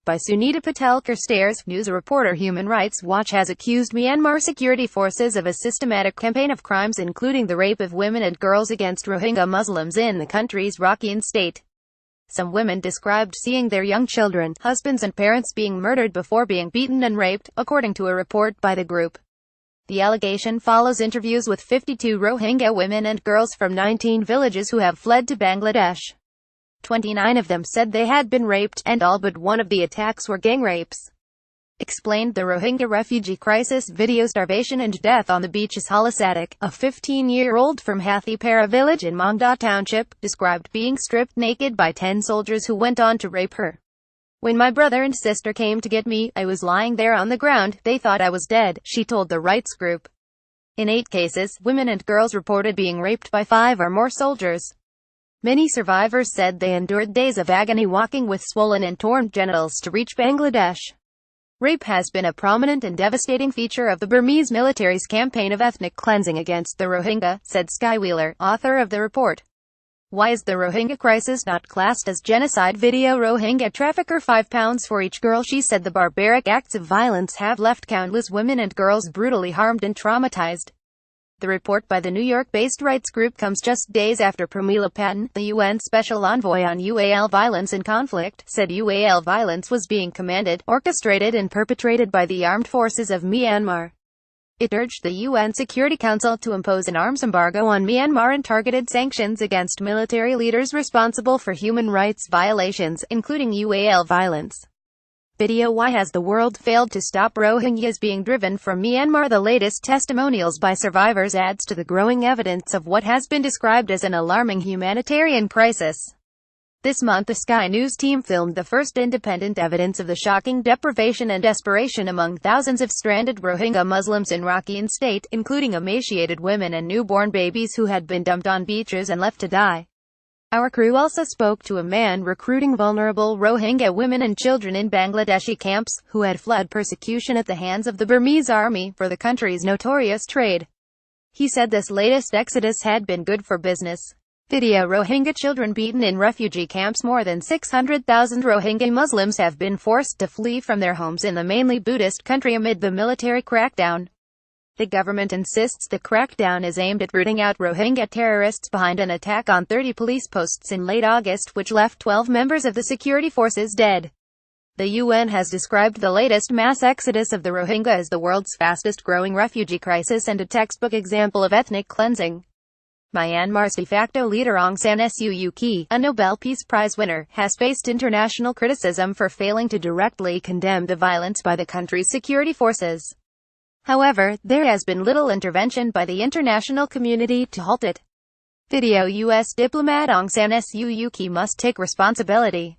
By Sunita PatelCarstairs, news reporter. Human Rights Watch has accused Myanmar security forces of a systematic campaign of crimes including the rape of women and girls against Rohingya Muslims in the country's Rakhine State. Some women described seeing their young children, husbands and parents being murdered before being beaten and raped, according to a report by the group. The allegation follows interviews with 52 Rohingya women and girls from 19 villages who have fled to Bangladesh. 29 of them said they had been raped, and all but one of the attacks were gang rapes. Explained the Rohingya refugee crisis video. Starvation and death on the beaches. Halasadak, a 15-year-old from Hathipara village in Mongda Township, described being stripped naked by 10 soldiers who went on to rape her. "When my brother and sister came to get me, I was lying there on the ground. They thought I was dead," she told the rights group. In 8 cases, women and girls reported being raped by 5 or more soldiers. Many survivors said they endured days of agony walking with swollen and torn genitals to reach Bangladesh. Rape has been a prominent and devastating feature of the Burmese military's campaign of ethnic cleansing against the Rohingya, said Sky Wheeler, author of the report. Why is the Rohingya crisis not classed as genocide? Video. Rohingya trafficker £5 for each girl. She said the barbaric acts of violence have left countless women and girls brutally harmed and traumatized. The report by the New York-based rights group comes just days after Pramila Patten, the UN Special Envoy on UAL violence and conflict, said UAL violence was being commanded, orchestrated and perpetrated by the armed forces of Myanmar. It urged the UN Security Council to impose an arms embargo on Myanmar and targeted sanctions against military leaders responsible for human rights violations, including UAL violence. Video. Why has the world failed to stop Rohingyas being driven from Myanmar? The latest testimonials by survivors adds to the growing evidence of what has been described as an alarming humanitarian crisis. This month, the Sky News team filmed the first independent evidence of the shocking deprivation and desperation among thousands of stranded Rohingya Muslims in Rakhine State, including emaciated women and newborn babies who had been dumped on beaches and left to die. Our crew also spoke to a man recruiting vulnerable Rohingya women and children in Bangladeshi camps, who had fled persecution at the hands of the Burmese army, for the country's notorious trade. He said this latest exodus had been good for business. Video. Rohingya children beaten in refugee camps. More than 600,000 Rohingya Muslims have been forced to flee from their homes in the mainly Buddhist country amid the military crackdown. The government insists the crackdown is aimed at rooting out Rohingya terrorists behind an attack on 30 police posts in late August which left 12 members of the security forces dead. The UN has described the latest mass exodus of the Rohingya as the world's fastest-growing refugee crisis and a textbook example of ethnic cleansing. Myanmar's de facto leader Aung San Suu Kyi, a Nobel Peace Prize winner, has faced international criticism for failing to directly condemn the violence by the country's security forces. However, there has been little intervention by the international community to halt it. Video. U.S. diplomat Aung San Suu Kyi must take responsibility.